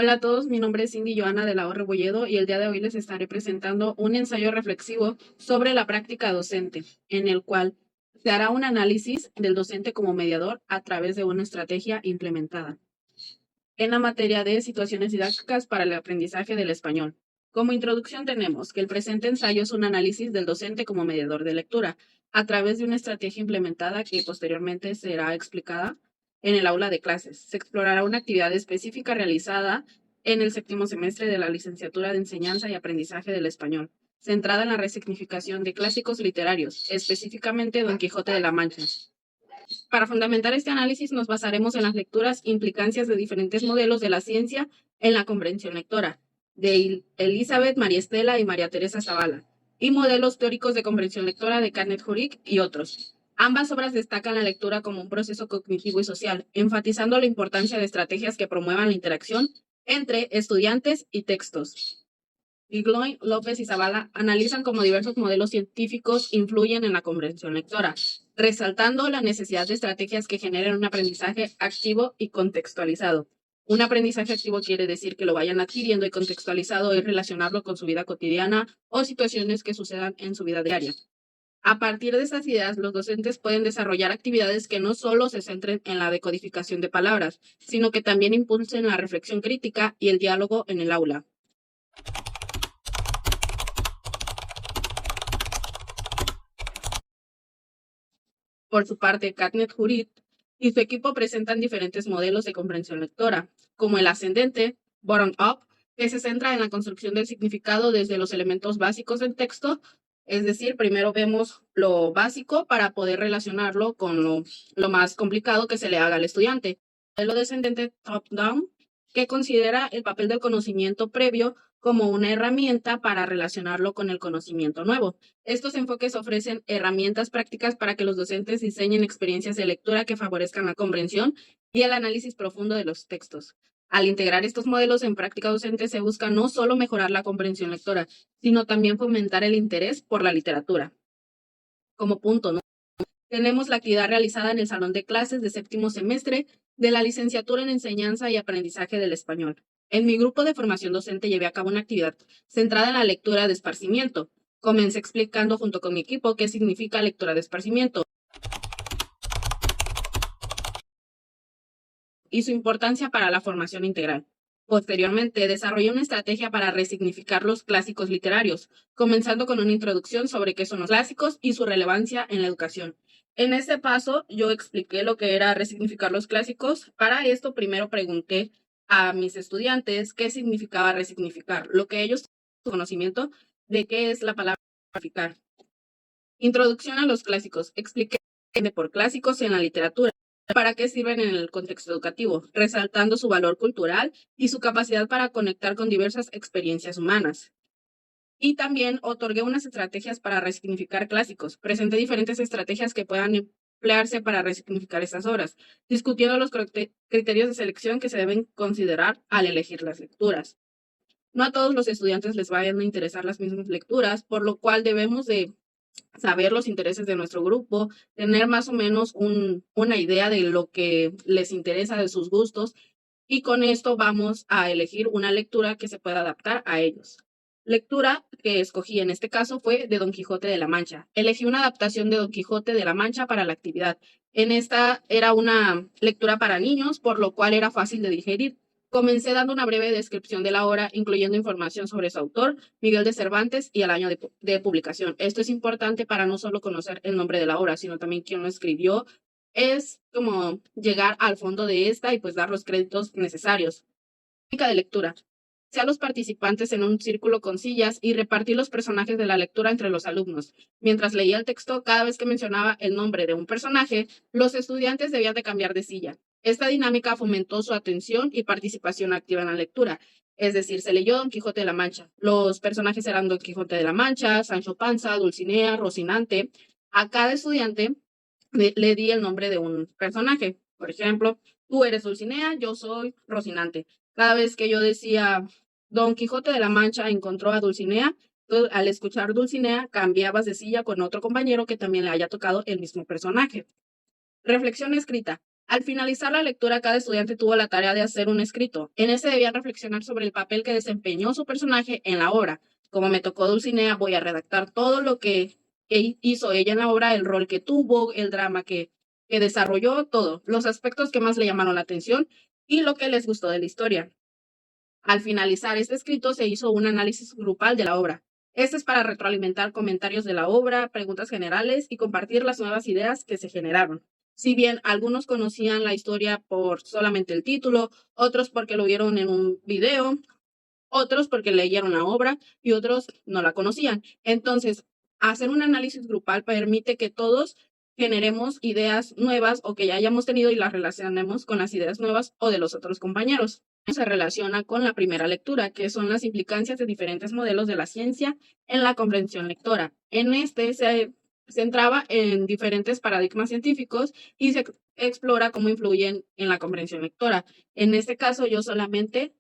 Hola a todos, mi nombre es Cindy Joana de la O. Rebolledo y el día de hoy les estaré presentando un ensayo reflexivo sobre la práctica docente, en el cual se hará un análisis del docente como mediador a través de una estrategia implementada en la materia de situaciones didácticas para el aprendizaje del español. Como introducción tenemos que el presente ensayo es un análisis del docente como mediador de lectura a través de una estrategia implementada que posteriormente será explicada en el aula de clases. Se explorará una actividad específica realizada en el séptimo semestre de la licenciatura de Enseñanza y Aprendizaje del Español, centrada en la resignificación de clásicos literarios, específicamente Don Quijote de la Mancha. Para fundamentar este análisis nos basaremos en las lecturas e implicancias de diferentes modelos de la ciencia en la comprensión lectora, de Elizabeth, María Estela y María Teresa Zavala, y modelos teóricos de comprensión lectora de Canet Jurik y otros. Ambas obras destacan la lectura como un proceso cognitivo y social, enfatizando la importancia de estrategias que promuevan la interacción entre estudiantes y textos. Igloin, López y Zavala analizan cómo diversos modelos científicos influyen en la comprensión lectora, resaltando la necesidad de estrategias que generen un aprendizaje activo y contextualizado. Un aprendizaje activo quiere decir que lo vayan adquiriendo y contextualizado es relacionarlo con su vida cotidiana o situaciones que sucedan en su vida diaria. A partir de estas ideas, los docentes pueden desarrollar actividades que no solo se centren en la decodificación de palabras, sino que también impulsen la reflexión crítica y el diálogo en el aula. Por su parte, Canet Jurid y su equipo presentan diferentes modelos de comprensión lectora, como el ascendente, bottom-up, que se centra en la construcción del significado desde los elementos básicos del texto, es decir, primero vemos lo básico para poder relacionarlo con lo más complicado que se le haga al estudiante. El modelo descendente top-down, que considera el papel del conocimiento previo como una herramienta para relacionarlo con el conocimiento nuevo. Estos enfoques ofrecen herramientas prácticas para que los docentes diseñen experiencias de lectura que favorezcan la comprensión y el análisis profundo de los textos. Al integrar estos modelos en práctica docente se busca no solo mejorar la comprensión lectora, sino también fomentar el interés por la literatura. Como punto, ¿no? Tenemos la actividad realizada en el salón de clases de séptimo semestre de la licenciatura en Enseñanza y Aprendizaje del Español. En mi grupo de formación docente llevé a cabo una actividad centrada en la lectura de esparcimiento. Comencé explicando junto con mi equipo qué significa lectura de esparcimiento y su importancia para la formación integral. Posteriormente, desarrollé una estrategia para resignificar los clásicos literarios, comenzando con una introducción sobre qué son los clásicos y su relevancia en la educación. En este paso, yo expliqué lo que era resignificar los clásicos. Para esto, primero pregunté a mis estudiantes qué significaba resignificar, lo que ellos tenían conocimiento de qué es la palabra resignificar. Introducción a los clásicos. Expliqué por clásicos en la literatura, para qué sirven en el contexto educativo, resaltando su valor cultural y su capacidad para conectar con diversas experiencias humanas. Y también otorgué unas estrategias para resignificar clásicos. Presenté diferentes estrategias que puedan emplearse para resignificar estas obras, discutiendo los criterios de selección que se deben considerar al elegir las lecturas. No a todos los estudiantes les vayan a interesar las mismas lecturas, por lo cual debemos de saber los intereses de nuestro grupo, tener más o menos una idea de lo que les interesa, de sus gustos, y con esto vamos a elegir una lectura que se pueda adaptar a ellos. Lectura que escogí en este caso fue de Don Quijote de la Mancha. Elegí una adaptación de Don Quijote de la Mancha para la actividad. En esta era una lectura para niños, por lo cual era fácil de digerir. Comencé dando una breve descripción de la obra, incluyendo información sobre su autor, Miguel de Cervantes, y el año de publicación. Esto es importante para no solo conocer el nombre de la obra, sino también quién lo escribió. Es como llegar al fondo de esta y pues dar los créditos necesarios. Técnica de lectura. A los participantes en un círculo con sillas y repartir los personajes de la lectura entre los alumnos. Mientras leía el texto, cada vez que mencionaba el nombre de un personaje, los estudiantes debían de cambiar de silla. Esta dinámica fomentó su atención y participación activa en la lectura. Es decir, se leyó Don Quijote de la Mancha. Los personajes eran Don Quijote de la Mancha, Sancho Panza, Dulcinea, Rocinante. A cada estudiante le di el nombre de un personaje. Por ejemplo, tú eres Dulcinea, yo soy Rocinante. Cada vez que yo decía Don Quijote de la Mancha encontró a Dulcinea, tú, al escuchar Dulcinea cambiabas de silla con otro compañero que también le haya tocado el mismo personaje. Reflexión escrita. Al finalizar la lectura, cada estudiante tuvo la tarea de hacer un escrito. En ese debían reflexionar sobre el papel que desempeñó su personaje en la obra. Como me tocó Dulcinea, voy a redactar todo lo que hizo ella en la obra, el rol que tuvo, el drama que desarrolló, todo, los aspectos que más le llamaron la atención y lo que les gustó de la historia. Al finalizar este escrito se hizo un análisis grupal de la obra. Este es para retroalimentar comentarios de la obra, preguntas generales y compartir las nuevas ideas que se generaron. Si bien algunos conocían la historia por solamente el título, otros porque lo vieron en un video, otros porque leyeron la obra y otros no la conocían. Entonces, hacer un análisis grupal permite que todos generemos ideas nuevas o que ya hayamos tenido y las relacionemos con las ideas nuevas o de los otros compañeros. Se relaciona con la primera lectura, que son las implicancias de diferentes modelos de la ciencia en la comprensión lectora. En este se centraba en diferentes paradigmas científicos y se explora cómo influyen en la comprensión lectora. En este caso, yo solamente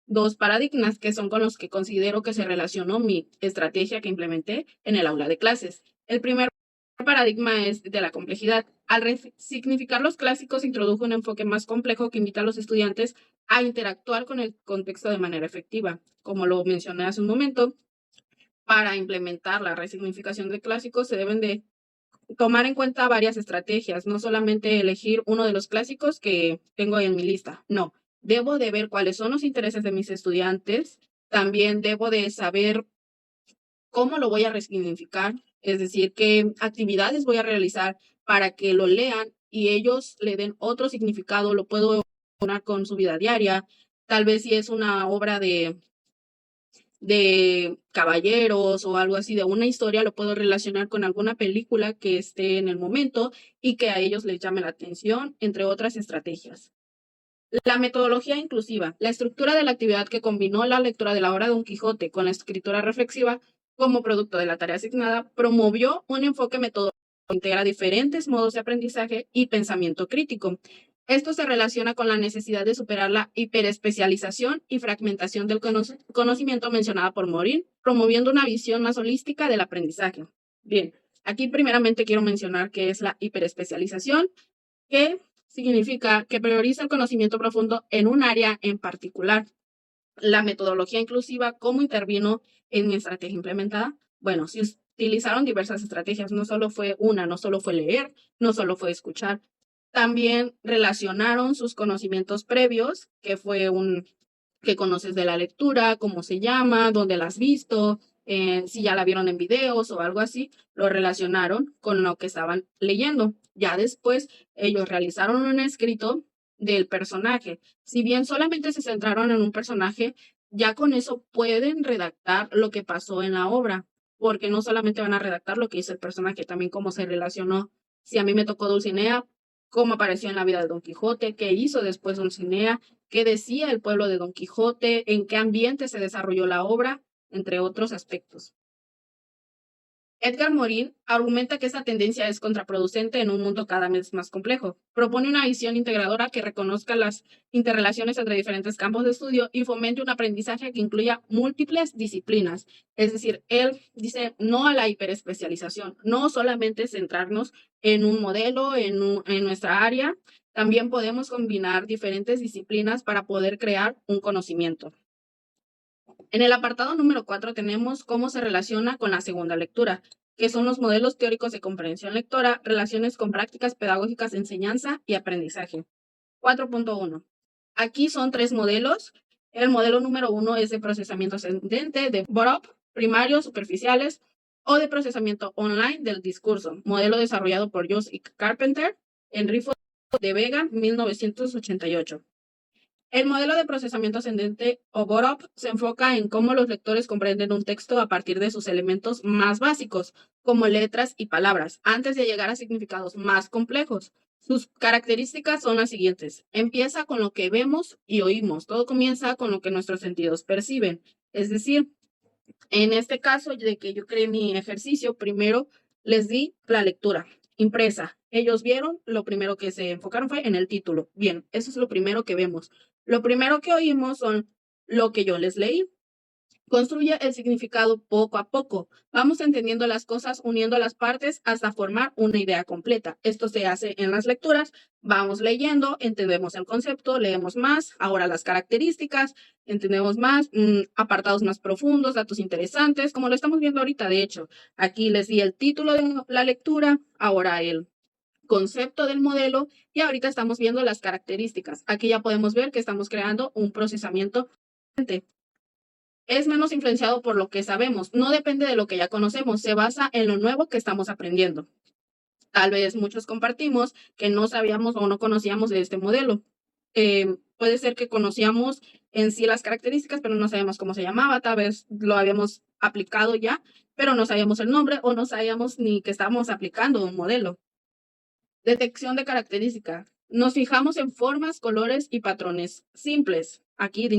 dos paradigmas que son con los que considero que se relacionó mi estrategia que implementé en el aula de clases. El primer paradigma es de la complejidad. Al resignificar los clásicos, introdujo un enfoque más complejo que invita a los estudiantes a interactuar con el contexto de manera efectiva. Como lo mencioné hace un momento, para implementar la resignificación de clásicos se deben de tomar en cuenta varias estrategias, no solamente elegir uno de los clásicos que tengo en mi lista, no, debo de ver cuáles son los intereses de mis estudiantes, también debo de saber cómo lo voy a resignificar, es decir, qué actividades voy a realizar para que lo lean y ellos le den otro significado, lo puedo poner con su vida diaria, tal vez si es una obra de caballeros o algo así, de una historia, lo puedo relacionar con alguna película que esté en el momento y que a ellos les llame la atención, entre otras estrategias. La metodología inclusiva, la estructura de la actividad que combinó la lectura de la obra de Don Quijote con la escritura reflexiva como producto de la tarea asignada, promovió un enfoque metodológico que integra diferentes modos de aprendizaje y pensamiento crítico. Esto se relaciona con la necesidad de superar la hiperespecialización y fragmentación del conocimiento mencionada por Morin, promoviendo una visión más holística del aprendizaje. Bien, aquí primeramente quiero mencionar qué es la hiperespecialización, que significa que prioriza el conocimiento profundo en un área en particular. La metodología inclusiva, ¿cómo intervino en mi estrategia implementada? Bueno, se utilizaron diversas estrategias, no solo fue una, no solo fue leer, no solo fue escuchar, también relacionaron sus conocimientos previos, que fue que conoces de la lectura, cómo se llama, dónde la has visto, si ya la vieron en videos o algo así, lo relacionaron con lo que estaban leyendo. Ya después ellos realizaron un escrito del personaje. Si bien solamente se centraron en un personaje, ya con eso pueden redactar lo que pasó en la obra, porque no solamente van a redactar lo que hizo el personaje, también cómo se relacionó. Si a mí me tocó Dulcinea, cómo apareció en la vida de Don Quijote, qué hizo después Dulcinea, qué decía el pueblo de Don Quijote, en qué ambiente se desarrolló la obra, entre otros aspectos. Edgar Morin argumenta que esta tendencia es contraproducente en un mundo cada vez más complejo. Propone una visión integradora que reconozca las interrelaciones entre diferentes campos de estudio y fomente un aprendizaje que incluya múltiples disciplinas. Es decir, él dice no a la hiperespecialización, no solamente centrarnos en un modelo, en nuestra área, también podemos combinar diferentes disciplinas para poder crear un conocimiento. En el apartado número 4 tenemos cómo se relaciona con la segunda lectura, que son los modelos teóricos de comprensión lectora, relaciones con prácticas pedagógicas de enseñanza y aprendizaje. 4.1. Aquí son tres modelos. El modelo número 1 es de procesamiento ascendente, de bottom-up, primarios, superficiales, o de procesamiento online del discurso, modelo desarrollado por Jones y Carpenter, Enrico de Vega, 1988. El modelo de procesamiento ascendente o bottom-up se enfoca en cómo los lectores comprenden un texto a partir de sus elementos más básicos, como letras y palabras, antes de llegar a significados más complejos. Sus características son las siguientes. Empieza con lo que vemos y oímos. Todo comienza con lo que nuestros sentidos perciben. Es decir, en este caso de que yo creé mi ejercicio, primero les di la lectura impresa. Ellos vieron, lo primero que se enfocaron fue en el título. Bien, eso es lo primero que vemos. Lo primero que oímos son lo que yo les leí. Construye el significado poco a poco. Vamos entendiendo las cosas, uniendo las partes hasta formar una idea completa. Esto se hace en las lecturas. Vamos leyendo, entendemos el concepto, leemos más, ahora las características, entendemos más, apartados más profundos, datos interesantes, como lo estamos viendo ahorita. De hecho, aquí les di el título de la lectura, ahora el concepto del modelo y ahorita estamos viendo las características. Aquí ya podemos ver que estamos creando un procesamiento. Es menos influenciado por lo que sabemos, no depende de lo que ya conocemos, se basa en lo nuevo que estamos aprendiendo. Tal vez muchos compartimos que no sabíamos o no conocíamos de este modelo. Puede ser que conocíamos en sí las características, pero no sabíamos cómo se llamaba, tal vez lo habíamos aplicado ya, pero no sabíamos el nombre o no sabíamos ni que estábamos aplicando un modelo. Detección de características. Nos fijamos en formas, colores y patrones simples. Aquí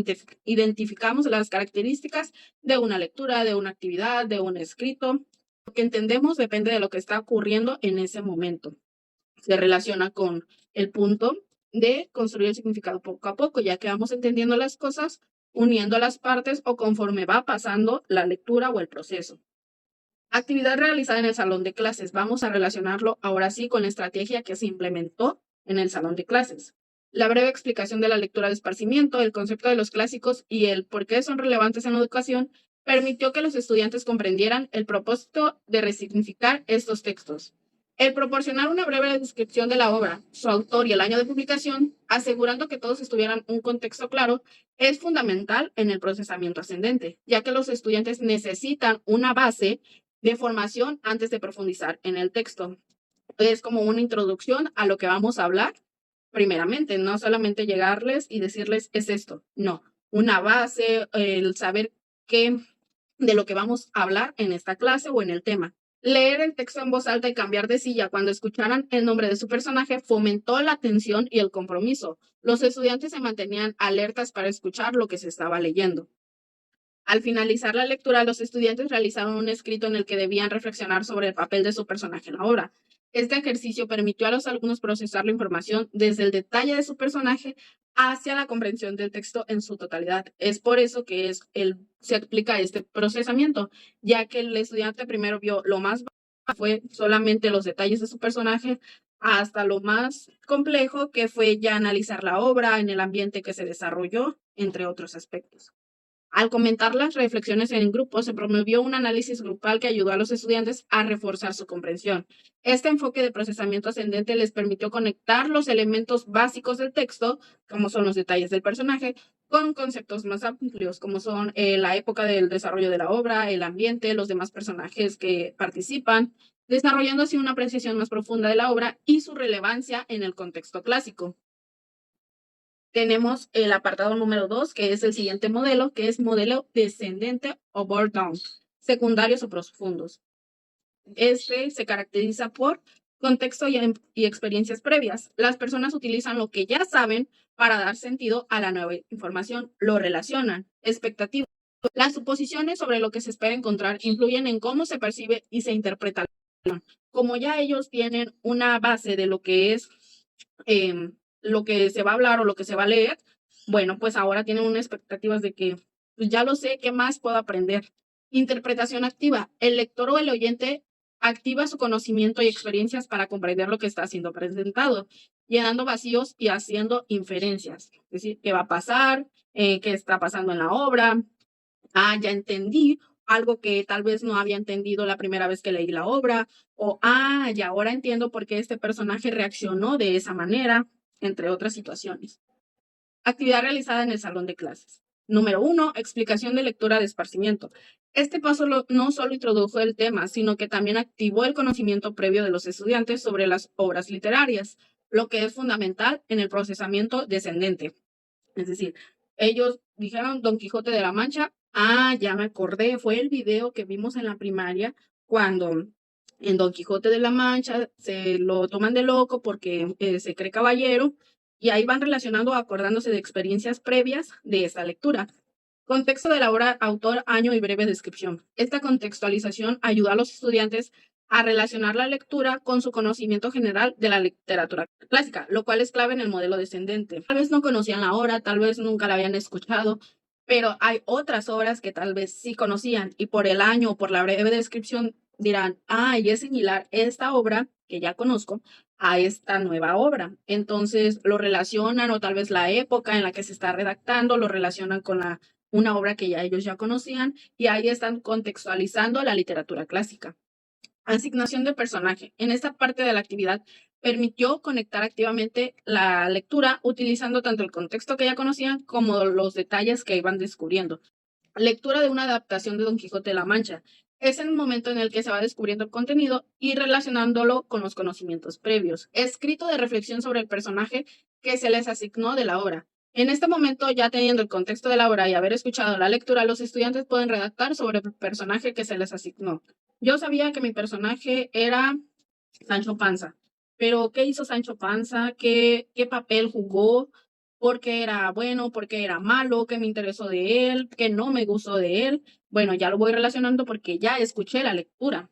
identificamos las características de una lectura, de una actividad, de un escrito. Lo que entendemos depende de lo que está ocurriendo en ese momento. Se relaciona con el punto de construir el significado poco a poco, ya que vamos entendiendo las cosas, uniendo las partes o conforme va pasando la lectura o el proceso. Actividad realizada en el salón de clases. Vamos a relacionarlo ahora sí con la estrategia que se implementó en el salón de clases. La breve explicación de la lectura de esparcimiento, el concepto de los clásicos y el por qué son relevantes en la educación permitió que los estudiantes comprendieran el propósito de resignificar estos textos. El proporcionar una breve descripción de la obra, su autor y el año de publicación, asegurando que todos estuvieran un contexto claro, es fundamental en el procesamiento ascendente, ya que los estudiantes necesitan una base de formación antes de profundizar en el texto. Es como una introducción a lo que vamos a hablar primeramente, no solamente llegarles y decirles es esto, no, una base, el saber qué de lo que vamos a hablar en esta clase o en el tema. Leer el texto en voz alta y cambiar de silla cuando escucharan el nombre de su personaje fomentó la atención y el compromiso. Los estudiantes se mantenían alertas para escuchar lo que se estaba leyendo. Al finalizar la lectura, los estudiantes realizaron un escrito en el que debían reflexionar sobre el papel de su personaje en la obra. Este ejercicio permitió a los alumnos procesar la información desde el detalle de su personaje hacia la comprensión del texto en su totalidad. Es por eso que se explica este procesamiento, ya que el estudiante primero vio lo más básico, fue solamente los detalles de su personaje, hasta lo más complejo, que fue ya analizar la obra en el ambiente que se desarrolló, entre otros aspectos. Al comentar las reflexiones en grupo, se promovió un análisis grupal que ayudó a los estudiantes a reforzar su comprensión. Este enfoque de procesamiento ascendente les permitió conectar los elementos básicos del texto, como son los detalles del personaje, con conceptos más amplios, como son la época del desarrollo de la obra, el ambiente, los demás personajes que participan, desarrollando así una apreciación más profunda de la obra y su relevancia en el contexto clásico. Tenemos el apartado número 2, que es el siguiente modelo, que es modelo descendente o board-down, secundarios o profundos. Este se caracteriza por contexto y experiencias previas. Las personas utilizan lo que ya saben para dar sentido a la nueva información, lo relacionan, expectativas. Las suposiciones sobre lo que se espera encontrar influyen en cómo se percibe y se interpreta. Como ya ellos tienen una base de lo que se va a hablar o lo que se va a leer, bueno, pues ahora tienen unas expectativas de que pues ya lo sé, ¿qué más puedo aprender? Interpretación activa. El lector o el oyente activa su conocimiento y experiencias para comprender lo que está siendo presentado, llenando vacíos y haciendo inferencias. Es decir, ¿qué va a pasar? ¿Qué está pasando en la obra? Ah, ya entendí algo que tal vez no había entendido la primera vez que leí la obra, o ya ahora entiendo por qué este personaje reaccionó de esa manera, entre otras situaciones. Actividad realizada en el salón de clases. Número 1, explicación de lectura de esparcimiento. Este paso no solo introdujo el tema, sino que también activó el conocimiento previo de los estudiantes sobre las obras literarias, lo que es fundamental en el procesamiento descendente. Es decir, ellos dijeron Don Quijote de la Mancha. Ya me acordé, fue el video que vimos en la primaria cuando en Don Quijote de la Mancha se lo toman de loco porque se cree caballero y ahí van relacionando, acordándose de experiencias previas de esta lectura. Contexto de la obra, autor, año y breve descripción. Esta contextualización ayuda a los estudiantes a relacionar la lectura con su conocimiento general de la literatura clásica, lo cual es clave en el modelo descendente. Tal vez no conocían la obra, tal vez nunca la habían escuchado, pero hay otras obras que tal vez sí conocían y por el año o por la breve descripción dirán, y es similar esta obra que ya conozco a esta nueva obra. Entonces lo relacionan o tal vez la época en la que se está redactando lo relacionan con una obra que ya ellos ya conocían y ahí están contextualizando la literatura clásica. Asignación de personaje. En esta parte de la actividad permitió conectar activamente la lectura utilizando tanto el contexto que ya conocían como los detalles que iban descubriendo. Lectura de una adaptación de Don Quijote de la Mancha. Es el momento en el que se va descubriendo el contenido y relacionándolo con los conocimientos previos. Escrito de reflexión sobre el personaje que se les asignó de la obra. En este momento, ya teniendo el contexto de la obra y haber escuchado la lectura, los estudiantes pueden redactar sobre el personaje que se les asignó. Yo sabía que mi personaje era Sancho Panza, pero ¿qué hizo Sancho Panza? ¿Qué papel jugó? ¿Por qué era bueno? ¿Por qué era malo? ¿Qué me interesó de él? ¿Qué no me gustó de él? Bueno, ya lo voy relacionando porque ya escuché la lectura.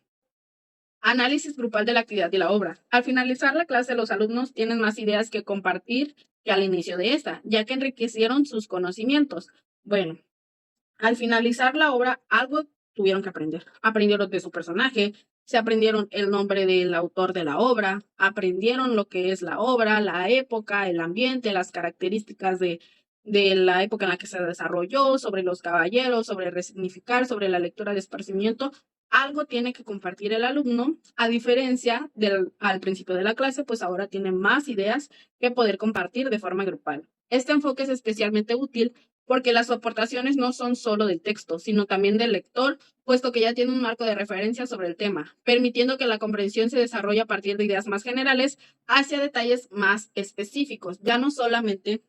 Análisis grupal de la actividad y la obra. Al finalizar la clase, los alumnos tienen más ideas que compartir que al inicio de esta, ya que enriquecieron sus conocimientos. Bueno, al finalizar la obra, algo tuvieron que aprender. Aprendieron de su personaje, se aprendieron el nombre del autor de la obra, aprendieron lo que es la obra, la época, el ambiente, las características de la época en la que se desarrolló, sobre los caballeros, sobre resignificar, sobre la lectura de esparcimiento. Algo tiene que compartir el alumno, a diferencia del al principio de la clase, pues ahora tiene más ideas que poder compartir de forma grupal. Este enfoque es especialmente útil porque las aportaciones no son solo del texto, sino también del lector, puesto que ya tiene un marco de referencia sobre el tema, permitiendo que la comprensión se desarrolle a partir de ideas más generales hacia detalles más específicos. Ya no solamente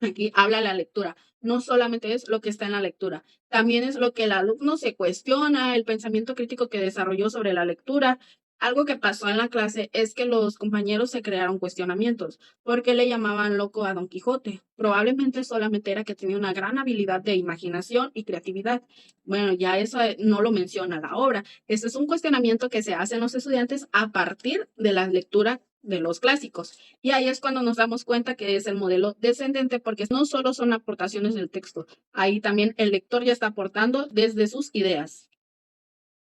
aquí habla la lectura, no solamente es lo que está en la lectura, también es lo que el alumno se cuestiona, el pensamiento crítico que desarrolló sobre la lectura. Algo que pasó en la clase es que los compañeros se crearon cuestionamientos. ¿Por qué le llamaban loco a Don Quijote? Probablemente solamente era que tenía una gran habilidad de imaginación y creatividad. Bueno, ya eso no lo menciona la obra. Este es un cuestionamiento que se hace en los estudiantes a partir de la lectura de los clásicos. Y ahí es cuando nos damos cuenta que es el modelo descendente, porque no solo son aportaciones del texto, ahí también el lector ya está aportando desde sus ideas.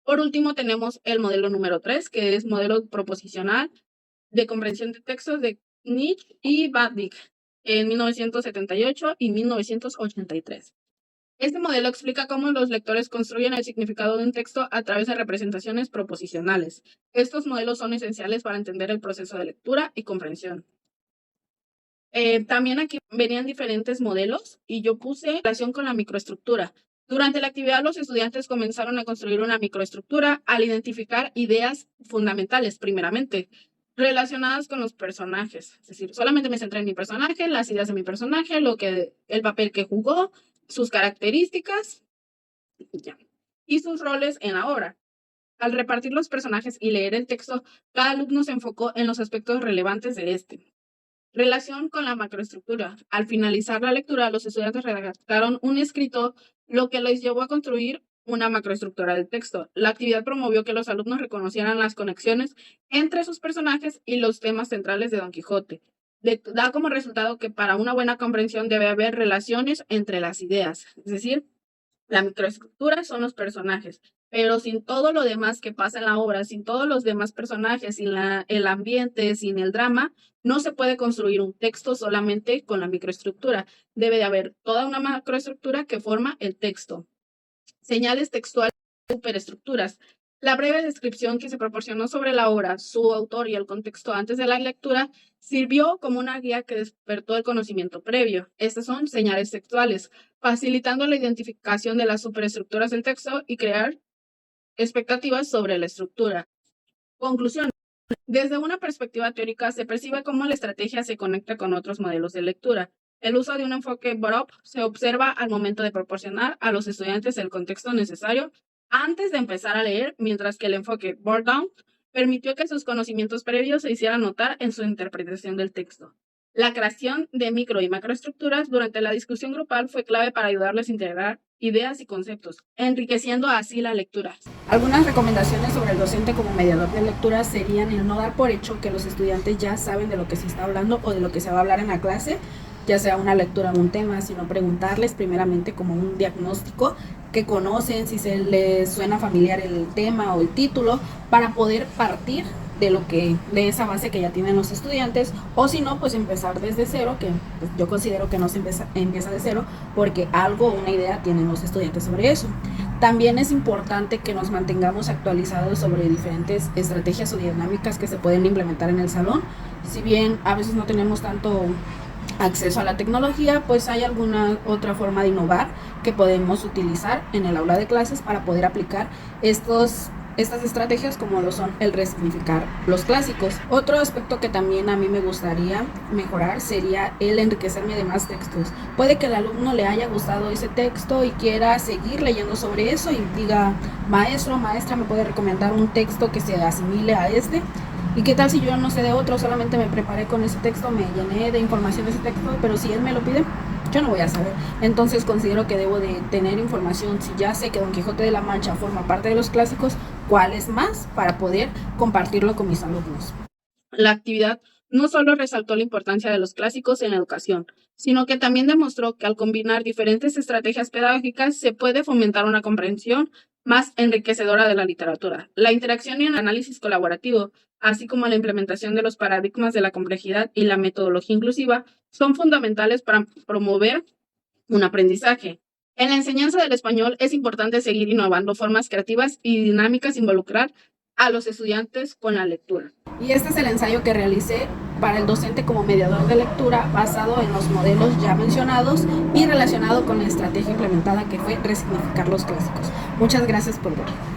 Por último, tenemos el modelo número 3, que es modelo proposicional de comprensión de textos de Nietzsche y Baddick en 1978 y 1983. Este modelo explica cómo los lectores construyen el significado de un texto a través de representaciones proposicionales. Estos modelos son esenciales para entender el proceso de lectura y comprensión. También aquí venían diferentes modelos y yo puse relación con la microestructura. Durante la actividad, los estudiantes comenzaron a construir una microestructura al identificar ideas fundamentales, primeramente, relacionadas con los personajes. Es decir, solamente me centré en mi personaje, las ideas de mi personaje, el papel que jugó, sus características y sus roles en la obra. Al repartir los personajes y leer el texto, cada alumno se enfocó en los aspectos relevantes de este. Relación con la macroestructura. Al finalizar la lectura, los estudiantes redactaron un escrito, lo que les llevó a construir una macroestructura del texto. La actividad promovió que los alumnos reconocieran las conexiones entre sus personajes y los temas centrales de Don Quijote. Da como resultado que para una buena comprensión debe haber relaciones entre las ideas, es decir, la microestructura son los personajes, pero sin todo lo demás que pasa en la obra, sin todos los demás personajes, sin el ambiente, sin el drama, no se puede construir un texto solamente con la microestructura. Debe de haber toda una macroestructura que forma el texto. Señales textuales y superestructuras. La breve descripción que se proporcionó sobre la obra, su autor y el contexto antes de la lectura sirvió como una guía que despertó el conocimiento previo. Estas son señales textuales, facilitando la identificación de las superestructuras del texto y crear expectativas sobre la estructura. Conclusión. Desde una perspectiva teórica se percibe cómo la estrategia se conecta con otros modelos de lectura. El uso de un enfoque bottom-up se observa al momento de proporcionar a los estudiantes el contexto necesario antes de empezar a leer, mientras que el enfoque board-down permitió que sus conocimientos previos se hicieran notar en su interpretación del texto. La creación de micro y macroestructuras durante la discusión grupal fue clave para ayudarles a integrar ideas y conceptos, enriqueciendo así la lectura. Algunas recomendaciones sobre el docente como mediador de lectura serían el no dar por hecho que los estudiantes ya saben de lo que se está hablando o de lo que se va a hablar en la clase. ya sea una lectura de un tema, sino preguntarles primeramente como un diagnóstico que conocen, si se les suena familiar el tema o el título, para poder partir de esa base que ya tienen los estudiantes, o si no, pues empezar desde cero, que pues, yo considero que no se empieza de cero, porque algo, una idea tienen los estudiantes sobre eso. También es importante que nos mantengamos actualizados sobre diferentes estrategias o dinámicas que se pueden implementar en el salón. Si bien a veces no tenemos tanto acceso a la tecnología, pues hay alguna otra forma de innovar que podemos utilizar en el aula de clases para poder aplicar estas estrategias, como lo son el resignificar los clásicos. Otro aspecto que también a mí me gustaría mejorar sería el enriquecerme de más textos. Puede que al alumno le haya gustado ese texto y quiera seguir leyendo sobre eso y diga, maestro, maestra, ¿me puede recomendar un texto que se asimile a este? ¿Y qué tal si yo no sé de otro, solamente me preparé con ese texto, me llené de información de ese texto, pero si él me lo pide, yo no voy a saber? Entonces considero que debo de tener información. Si ya sé que Don Quijote de la Mancha forma parte de los clásicos, ¿cuáles más para poder compartirlo con mis alumnos? La actividad no solo resaltó la importancia de los clásicos en la educación, sino que también demostró que al combinar diferentes estrategias pedagógicas se puede fomentar una comprensión más enriquecedora de la literatura. La interacción y el análisis colaborativo, así como la implementación de los paradigmas de la complejidad y la metodología inclusiva, son fundamentales para promover un aprendizaje. En la enseñanza del español es importante seguir innovando formas creativas y dinámicas, involucrar a los estudiantes con la lectura. Y este es el ensayo que realicé para el docente como mediador de lectura, basado en los modelos ya mencionados y relacionado con la estrategia implementada, que fue resignificar los clásicos. Muchas gracias por ver.